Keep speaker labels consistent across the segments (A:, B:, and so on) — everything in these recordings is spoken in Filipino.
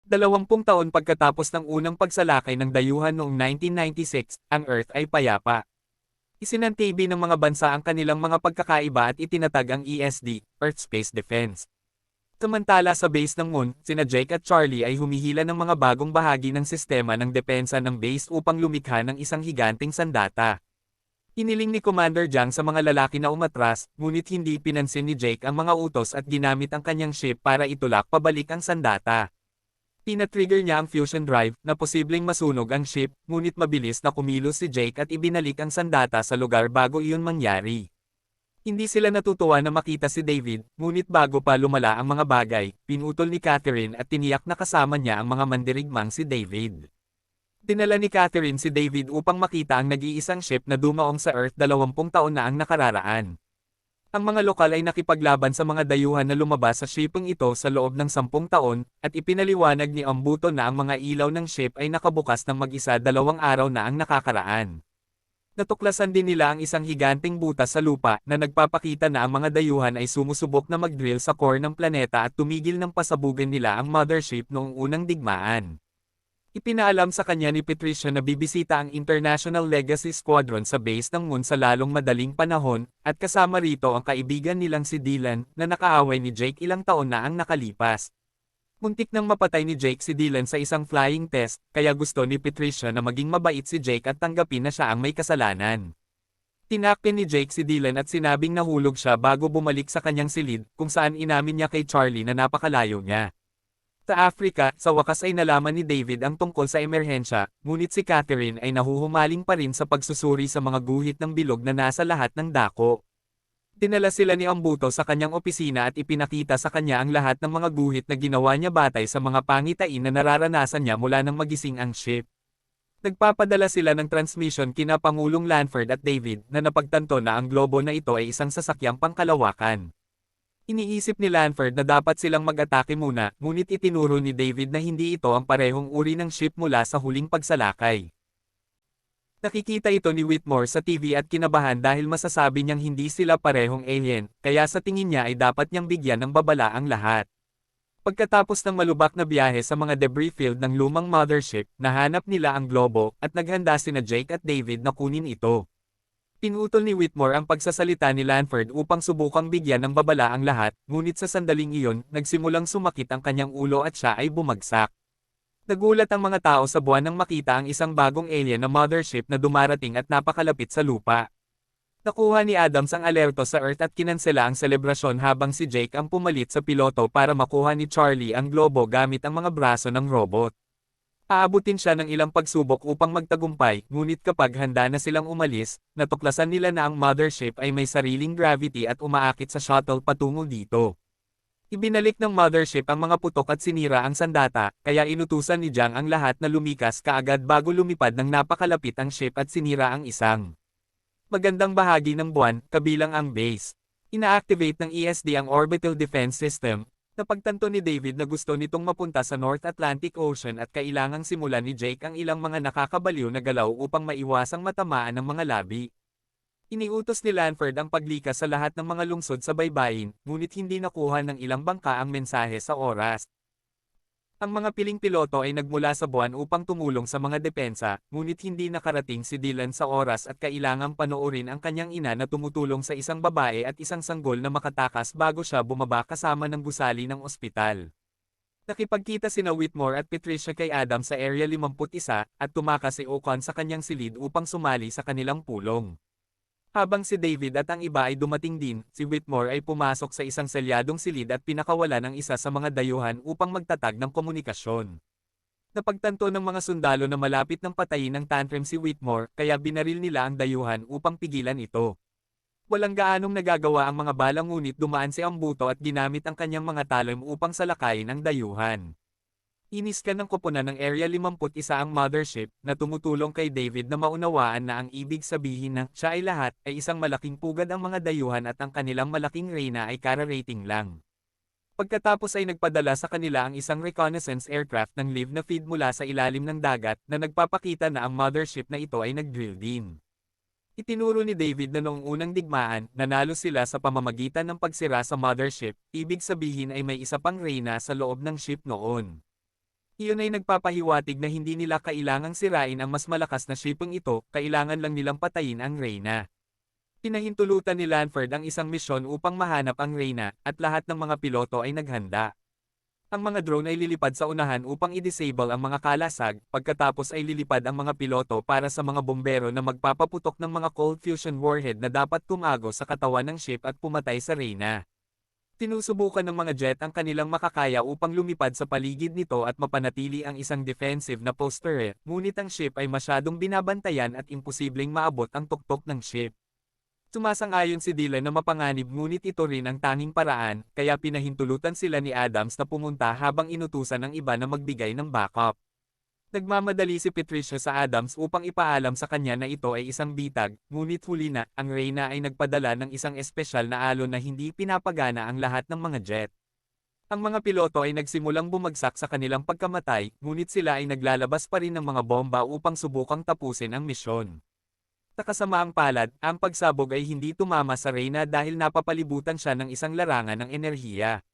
A: 20 taon pagkatapos ng unang pagsalakay ng dayuhan noong 1996, ang Earth ay payapa. Isinantabi ng mga bansa ang kanilang mga pagkakaiba at itinatag ang ESD, Earth Space Defense. Samantala sa base ng Moon, sina Jake at Charlie ay humihila ng mga bagong bahagi ng sistema ng depensa ng base upang lumikha ng isang higanting sandata. Hiniling ni Commander Jiang sa mga lalaki na umatras, ngunit hindi pinansin ni Jake ang mga utos at ginamit ang kanyang ship para itulak pabalik ang sandata. Pinatrigger niya ang fusion drive na posibleng masunog ang ship, ngunit mabilis na kumilos si Jake at ibinalik ang sandata sa lugar bago iyon mangyari. Hindi sila natutuwa na makita si David, ngunit bago pa lumala ang mga bagay, pinutol ni Catherine at tiniyak na kasama niya ang mga mandirigmang si David. Dinala ni Catherine si David upang makita ang nag-iisang ship na dumaong sa Earth 20 taon na ang nakararaan. Ang mga lokal ay nakipaglaban sa mga dayuhan na lumabas sa shipong ito sa loob ng 10 taon, at ipinaliwanag ni Ambuto na ang mga ilaw ng ship ay nakabukas ng mag-isa 2 araw na ang nakakaraan. Natuklasan din nila ang isang higanting butas sa lupa na nagpapakita na ang mga dayuhan ay sumusubok na mag-drill sa core ng planeta at tumigil ng pasabugan nila ang mothership noong unang digmaan. Ipinaalam sa kanya ni Patricia na bibisita ang International Legacy Squadron sa base ng Moon sa lalong madaling panahon, at kasama rito ang kaibigan nilang si Dylan, na nakaaway ni Jake ilang taon na ang nakalipas. Muntik nang mapatay ni Jake si Dylan sa isang flying test, kaya gusto ni Patricia na maging mabait si Jake at tanggapin na siya ang may kasalanan. Tinakpan ni Jake si Dylan at sinabing nahulog siya bago bumalik sa kanyang silid, kung saan inamin niya kay Charlie na napakalayo niya. Sa Africa, sa wakas ay nalaman ni David ang tungkol sa emerhensya, ngunit si Catherine ay nahuhumaling pa rin sa pagsusuri sa mga guhit ng bilog na nasa lahat ng dako. Dinala sila ni Ambuto sa kanyang opisina at ipinakita sa kanya ang lahat ng mga guhit na ginawa niya batay sa mga pangitain na nararanasan niya mula nang magising ang ship. Nagpapadala sila ng transmission kina Pangulong Lanford at David na napagtanto na ang globo na ito ay isang sasakyang pangkalawakan. Iniisip ni Lanford na dapat silang mag-atake muna, ngunit itinuro ni David na hindi ito ang parehong uri ng ship mula sa huling pagsalakay. Nakikita ito ni Whitmore sa TV at kinabahan dahil masasabi niyang hindi sila parehong alien, kaya sa tingin niya ay dapat niyang bigyan ng babala ang lahat. Pagkatapos ng malubak na biyahe sa mga debris field ng lumang mothership, nahanap nila ang globo, at naghanda sina Jake at David na kunin ito. Pinutol ni Whitmore ang pagsasalita ni Lanford upang subukang bigyan ng babala ang lahat, ngunit sa sandaling iyon, nagsimulang sumakit ang kanyang ulo at siya ay bumagsak. Nagulat ang mga tao sa buwan nang makita ang isang bagong alien na mothership na dumarating at napakalapit sa lupa. Nakuha ni Adams ang alerto sa Earth at kinansela ang selebrasyon habang si Jake ang pumalit sa piloto para makuha ni Charlie ang globo gamit ang mga braso ng robot. Aabutin siya ng ilang pagsubok upang magtagumpay, ngunit kapag handa na silang umalis, natuklasan nila na ang mothership ay may sariling gravity at umaakit sa shuttle patungo dito. Ibinalik ng mothership ang mga putok at sinira ang sandata, kaya inutusan ni Jiang ang lahat na lumikas kaagad bago lumipad ng napakalapit ang ship at sinira ang isang magandang bahagi ng buwan, kabilang ang base. Ina-activate ng ESD ang Orbital Defense System. Napagtanto ni David na gusto nitong mapunta sa North Atlantic Ocean at kailangang simulan ni Jake ang ilang mga nakakabaliw na galaw upang maiwasang matamaan ng mga labi. Iniutos ni Lanford ang paglikas sa lahat ng mga lungsod sa baybayin, ngunit hindi nakuha ng ilang bangka ang mensahe sa oras. Ang mga piling piloto ay nagmula sa buwan upang tumulong sa mga depensa, ngunit hindi nakarating si Dylan sa oras at kailangang panoorin ang kanyang ina na tumutulong sa isang babae at isang sanggol na makatakas bago siya bumaba kasama ng gusali ng ospital. Nakipagkita sina Whitmore at Patricia kay Adam sa Area 51 at tumakas si Ocon sa kanyang silid upang sumali sa kanilang pulong. Habang si David at ang iba ay dumating din, si Whitmore ay pumasok sa isang selyadong silid at pinakawala ng isa sa mga dayuhan upang magtatag ng komunikasyon. Napagtanto ng mga sundalo na malapit ng patayin ng tantrum si Whitmore, kaya binaril nila ang dayuhan upang pigilan ito. Walang gaanong nagagawa ang mga bala ngunit dumaan si Ambuto at ginamit ang kanyang mga talon upang salakayin ang dayuhan. Iniskan ng koponan ng Area 51 ang mothership, na tumutulong kay David na maunawaan na ang ibig sabihin na siya ay lahat ay isang malaking pugad ang mga dayuhan at ang kanilang malaking reyna ay kararating lang. Pagkatapos ay nagpadala sa kanila ang isang reconnaissance aircraft ng live na feed mula sa ilalim ng dagat na nagpapakita na ang mothership na ito ay nag-drill din. Itinuro ni David na noong unang digmaan, nanalo sila sa pamamagitan ng pagsira sa mothership, ibig sabihin ay may isa pang reyna sa loob ng ship noon. Iyon ay nagpapahiwatig na hindi nila kailangang sirain ang mas malakas na shipong ito, kailangan lang nilang patayin ang Reyna. Pinahintulutan ni Lanford ang isang misyon upang mahanap ang Reyna, at lahat ng mga piloto ay naghanda. Ang mga drone ay lilipad sa unahan upang i-disable ang mga kalasag, pagkatapos ay lilipad ang mga piloto para sa mga bombero na magpapaputok ng mga cold fusion warhead na dapat tumago sa katawan ng ship at pumatay sa Reyna. Sinusubukan ng mga jet ang kanilang makakaya upang lumipad sa paligid nito at mapanatili ang isang defensive na posture, ngunit ang ship ay masyadong binabantayan at imposibleng maabot ang tuktok ng ship. Sumasang-ayon si Dylan na mapanganib ngunit ito rin ang tanging paraan, kaya pinahintulutan sila ni Adams na pumunta habang inutusan ng iba na magbigay ng backup. Nagmamadali si Patricia sa Adams upang ipaalam sa kanya na ito ay isang bitag, ngunit huli na, ang Reyna ay nagpadala ng isang espesyal na alon na hindi pinapagana ang lahat ng mga jet. Ang mga piloto ay nagsimulang bumagsak sa kanilang pagkamatay, ngunit sila ay naglalabas pa rin ng mga bomba upang subukang tapusin ang misyon. Sa kasamaang palad, ang pagsabog ay hindi tumama sa Reyna dahil napapalibutan siya ng isang larangan ng enerhiya.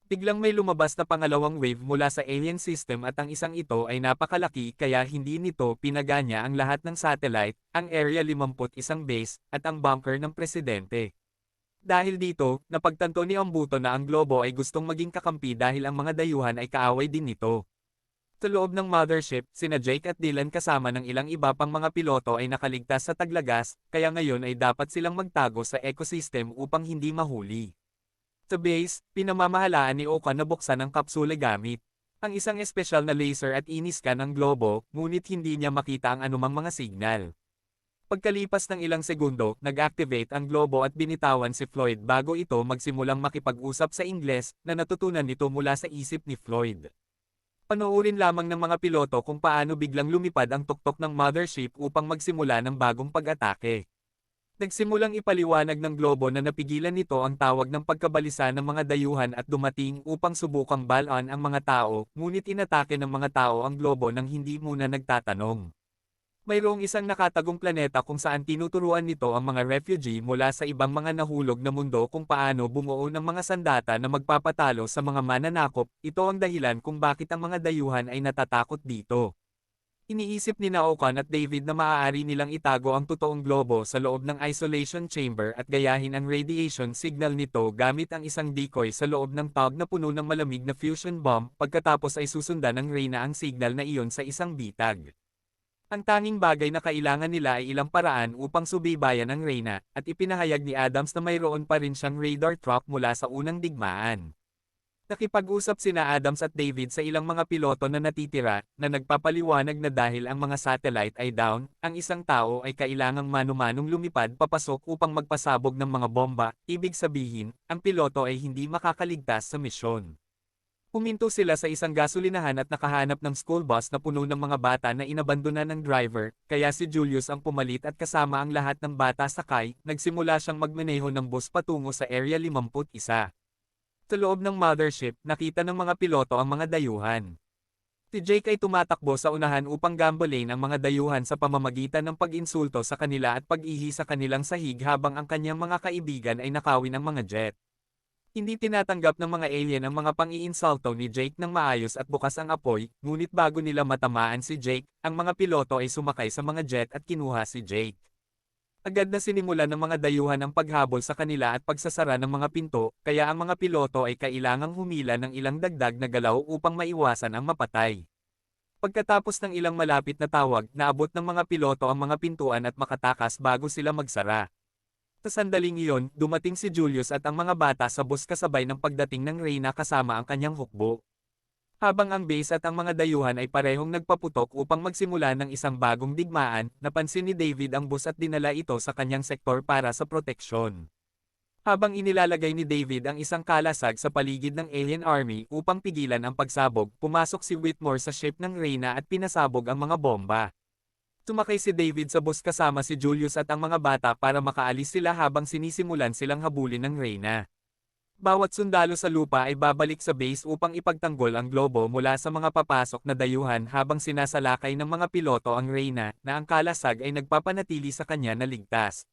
A: Biglang may lumabas na pangalawang wave mula sa alien system at ang isang ito ay napakalaki kaya hindi nito pinaganya ang lahat ng satellite, ang Area 51 base, at ang bunker ng presidente. Dahil dito, napagtanto ni Ambuto na ang globo ay gustong maging kakampi dahil ang mga dayuhan ay kaaway din nito. Sa loob ng mothership, sina Jake at Dylan kasama ng ilang iba pang mga piloto ay nakaligtas sa taglagas, kaya ngayon ay dapat silang magtago sa ecosystem upang hindi mahuli. Sa base, pinamamahalaan ni Oka na buksan ang kapsula gamit ang isang espesyal na laser at iniskan ang globo, ngunit hindi niya makita ang anumang mga signal. Pagkalipas ng ilang segundo, nag-activate ang globo at binitawan si Floyd bago ito magsimulang makipag-usap sa Ingles na natutunan nito mula sa isip ni Floyd. Panoorin lamang ng mga piloto kung paano biglang lumipad ang tuktok ng mothership upang magsimula ng bagong pag-atake. Nagsimulang ipaliwanag ng globo na napigilan nito ang tawag ng pagkabalisa ng mga dayuhan at dumating upang subukang balon ang mga tao, ngunit inatake ng mga tao ang globo nang hindi muna nagtatanong. Mayroong isang nakatagong planeta kung saan tinuturuan nito ang mga refugee mula sa ibang mga nahulog na mundo kung paano bumuo ng mga sandata na magpapatalo sa mga mananakop, ito ang dahilan kung bakit ang mga dayuhan ay natatakot dito. Iniisip ni Okan at David na maaari nilang itago ang totoong globo sa loob ng isolation chamber at gayahin ang radiation signal nito gamit ang isang decoy sa loob ng tub na puno ng malamig na fusion bomb, pagkatapos ay susundan ng Reyna ang signal na iyon sa isang bitag. Ang tanging bagay na kailangan nila ay ilang paraan upang subaybayan ang Reyna, at ipinahayag ni Adams na mayroon pa rin siyang radar truck mula sa unang digmaan. Nakipag-usap sina Adams at David sa ilang mga piloto na natitira, na nagpapaliwanag na dahil ang mga satellite ay down, ang isang tao ay kailangang mano-manong lumipad papasok upang magpasabog ng mga bomba, ibig sabihin, ang piloto ay hindi makakaligtas sa misyon. Huminto sila sa isang gasolinahan at nakahanap ng school bus na puno ng mga bata na inabandona ng driver, kaya si Julius ang pumalit at kasama ang lahat ng bata sakay, nagsimula siyang magmaneho ng bus patungo sa Area 51. Sa loob ng mothership, nakita ng mga piloto ang mga dayuhan. Si Jake ay tumatakbo sa unahan upang gambolain ang mga dayuhan sa pamamagitan ng pag-insulto sa kanila at pag-ihi sa kanilang sahig habang ang kanyang mga kaibigan ay nakawin ang mga jet. Hindi tinatanggap ng mga alien ang mga pang-iinsulto ni Jake ng maayos at bukas ang apoy, ngunit bago nila matamaan si Jake, ang mga piloto ay sumakay sa mga jet at kinuha si Jake. Agad na sinimulan ng mga dayuhan ang paghabol sa kanila at pagsasara ng mga pinto, kaya ang mga piloto ay kailangang humila ng ilang dagdag na galaw upang maiwasan ang mapatay. Pagkatapos ng ilang malapit na tawag, naabot ng mga piloto ang mga pintuan at makatakas bago sila magsara. Sa sandaling iyon, dumating si Julius at ang mga bata sa bus kasabay ng pagdating ng Reyna kasama ang kanyang hukbo. Habang ang base at ang mga dayuhan ay parehong nagpaputok upang magsimula ng isang bagong digmaan, napansin ni David ang bus at dinala ito sa kanyang sektor para sa proteksyon. Habang inilalagay ni David ang isang kalasag sa paligid ng alien army upang pigilan ang pagsabog, pumasok si Whitmore sa ship ng Reyna at pinasabog ang mga bomba. Tumakay si David sa bus kasama si Julius at ang mga bata para makaalis sila habang sinisimulan silang habulin ng Reyna. Bawat sundalo sa lupa ay babalik sa base upang ipagtanggol ang globo mula sa mga papasok na dayuhan habang sinasalakay ng mga piloto ang Reyna, na ang kalasag ay nagpapanatili sa kanya na ligtas.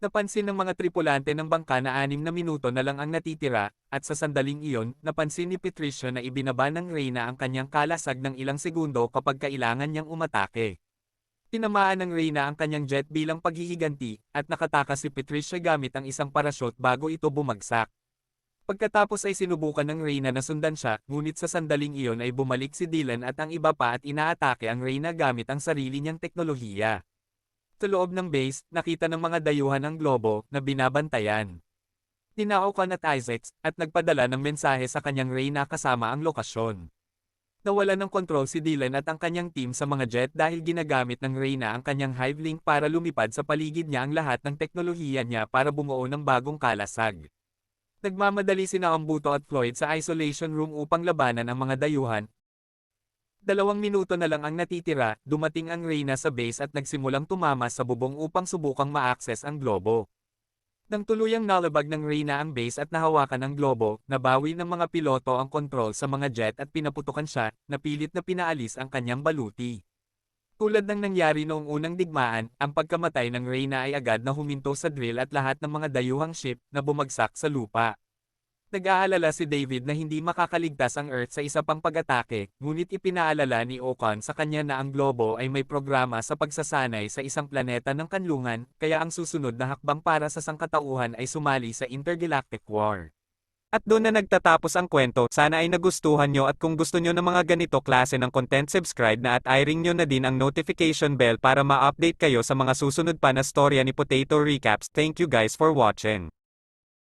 A: Napansin ng mga tripulante ng bangka na 6 na minuto na lang ang natitira, at sa sandaling iyon, napansin ni Patricio na ibinaba ng Reyna ang kanyang kalasag ng ilang segundo kapag kailangan niyang umatake. Tinamaan ng Reyna ang kanyang jet bilang paghihiganti, at nakatakas si Patricia gamit ang isang parachute bago ito bumagsak. Pagkatapos ay sinubukan ng Reyna na sundan siya, ngunit sa sandaling iyon ay bumalik si Dylan at ang iba pa at inaatake ang Reyna gamit ang sarili niyang teknolohiya. Sa loob ng base, nakita ng mga dayuhan ang globo na binabantayan. Tinaukan at Isaacs, at nagpadala ng mensahe sa kanyang Reyna kasama ang lokasyon. Nawala ng kontrol si Dylan at ang kanyang team sa mga jet dahil ginagamit ng Reyna ang kanyang hive link para lumipad sa paligid niya ang lahat ng teknolohiya niya para bumuo ng bagong kalasag. Nagmamadali sina Ambuto at Floyd sa isolation room upang labanan ang mga dayuhan. 2 minuto na lang ang natitira, dumating ang Reyna sa base at nagsimulang tumama sa bubong upang subukang ma-access ang globo. Nang tuluyang nalabag ng Reyna ang base at nahawakan ang globo, nabawi ng mga piloto ang kontrol sa mga jet at pinaputukan siya, napilit na pinaalis ang kanyang baluti. Tulad ng nangyari noong unang digmaan, ang pagkamatay ng Reyna ay agad na huminto sa drill at lahat ng mga dayuhang ship na bumagsak sa lupa. Nag-aalala si David na hindi makakaligtas ang Earth sa isa pang pag-atake, ngunit ipinaalala ni Ocon sa kanya na ang globo ay may programa sa pagsasanay sa isang planeta ng kanlungan, kaya ang susunod na hakbang para sa sangkatauhan ay sumali sa intergalactic war. At doon na nagtatapos ang kwento, sana ay nagustuhan nyo at kung gusto nyo ng mga ganito klase ng content subscribe na at i-ring nyo na din ang notification bell para ma-update kayo sa mga susunod pa na storya ni Potato Recaps. Thank you guys for watching.